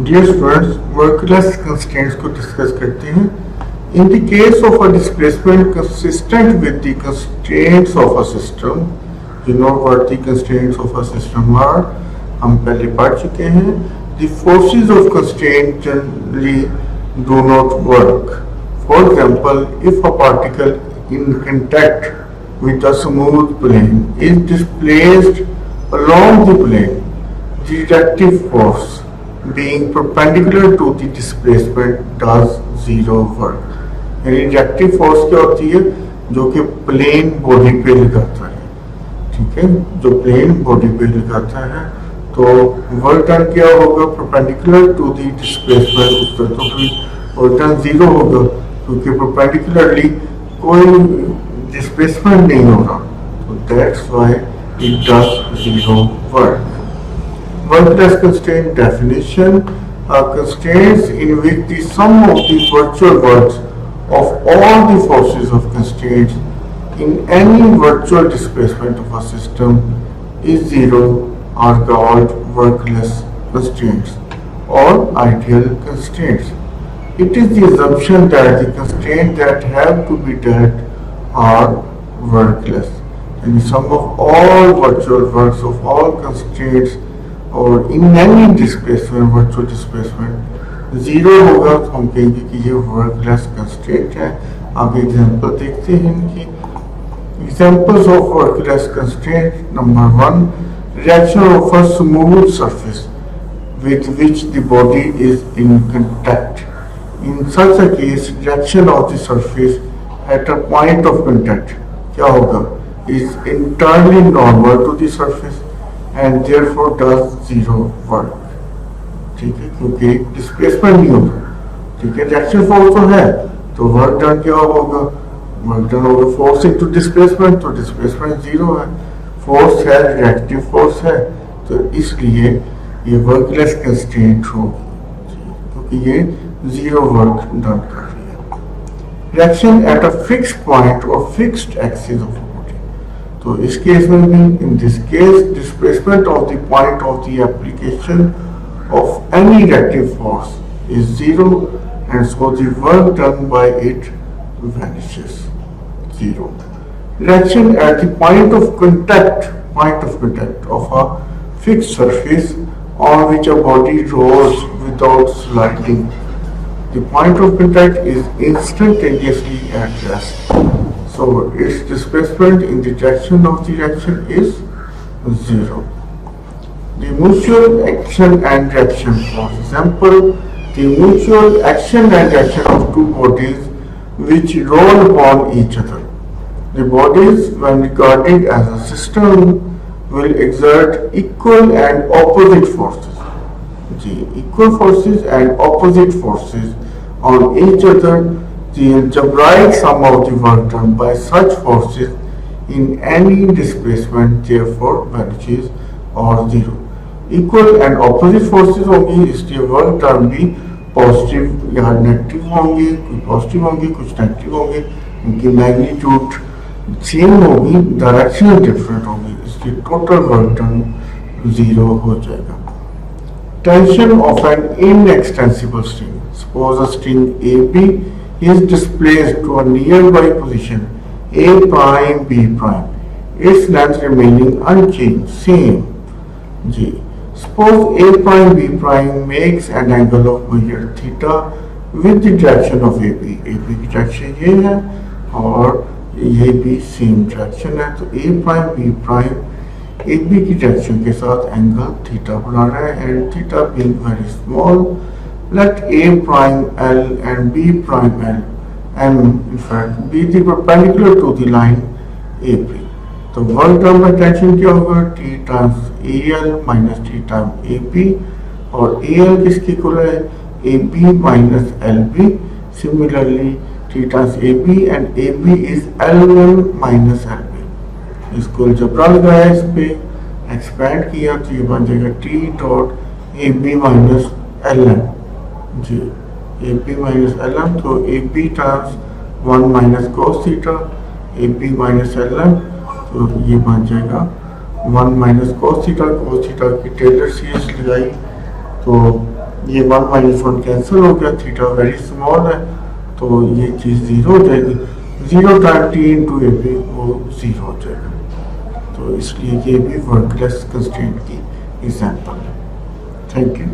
Dear students, workless constraints को discuss करते हैं. In the case of a displacement consistent with the constraints of a system, you know what the constraints of a system are. हम पहले पढ़ चुके हैं. The forces of constraint generally do not work. For example, if a particle in contact with a smooth plane is displaced along the plane, the reactive force being perpendicular to the displacement does zero work. यानी reactive force क्या होती है? जो कि plane body पे लगाता है. ठीक है, जो प्लेन बॉडी पे लगाता है तो वर्क डन क्या होगा? Perpendicular to the displacement. उस पर तो फिर वर्क डन जीरो होगा क्योंकि परपेंडिकुलरली कोई डिस्प्लेसमेंट नहीं हो रहा. तो that's why it does zero work. Workless constraint definition are constraints in which the sum of the virtual works of all the forces of constraints in any virtual displacement of a system is zero are called workless constraints or ideal constraints. It is the assumption that the constraints that have to be dealt are workless. And the sum of all virtual works of all constraints और in any displacement virtual displacement zero होगा तो हम कहेंगे कि ये वर्कलेस constraint है. आगे example देखते हैं इनकी. Examples of workless constraint. Number 1, reaction of a smooth surface with which the body is in contact. In such a case, reaction of the surface at a point of contact क्या होगा? Is entirely normal to the surface and therefore does zero work. ठीक है, क्योंकि displacement नहीं होगा. ठीक है, reaction force तो है तो वर्क डन क्या होगा? वर्क डन होगा फोर्स इनटू डिस्प्लेसमेंट. तो डिस्प्लेसमेंट जीरो है. फोर्स है, रिएक्टिव फोर्स है, तो इसलिए ये वर्कलेस कंस्ट्रेंट होगी क्योंकि ये जीरो वर्क डन कर रही है. Reaction at a fixed point और फिक्स्ड एक्सिस ऑफ तो इस केस में भी in this case displacement of the point of the application of any reactive force is zero and so the work done by it vanishes zero. Reaction at the point of contact of a fixed surface on which a body rolls without sliding. The point of contact is instantaneously at rest. So its displacement in the direction of the reaction is zero. The mutual action and reaction. For example, the mutual action and reaction of two bodies which roll upon each other. The bodies, when regarded as a system, will exert equal and opposite forces. The equal forces and opposite forces on each other. The algebraic sum of the work done by such forces in any displacement therefore vanishes or zero. Equal and opposite forces होंगी इसलिए work done भी positive या negative होंगे. कुछ positive होंगे, कुछ negative होंगे. उनकी मैग्नीट्यूड सेम होगी, डायरेक्शन डिफरेंट होगी, इसलिए टोटल वर्क डन जीरो हो जाएगा. Tension of an inextensible string. Suppose a string AB is displaced to a nearby position A prime B prime, its length remaining unchanged, same G. Suppose A prime B prime makes an angle of measure theta with the direction of AB. AB की direction ये है और ये भी same direction है, तो A prime B prime AB की direction के साथ angle theta बना रहा है and theta being very small. Let A prime L and B prime L M in fact be the perpendicular to the line AP. तो work done by tension क्या होगा? T times AL minus T times AP और AL किसके equal है? AB minus LB. Similarly T times AB and AB is L1 minus LB. इसको algebra लगाया, इस पे एक्सपेंड किया तो ये बन जाएगा T dot AB minus LM. जी AB माइनस LM, तो AB times 1 minus cos theta AB minus LM, तो ये बन जाएगा 1 माइनस cos थीटा की टेलर सीरीज लगाई तो ये 1 - 1 कैंसिल हो गया, थीटा वेरी स्मॉल है तो ये चीज़ ज़ीरो हो जाएगी, 0 टाइम t इंटू ए भी वो ज़ीरो हो जाएगा। तो इसलिए ये भी वर्कलेस कंस्ट्रेंट की एग्जाम्पल है। Thank you.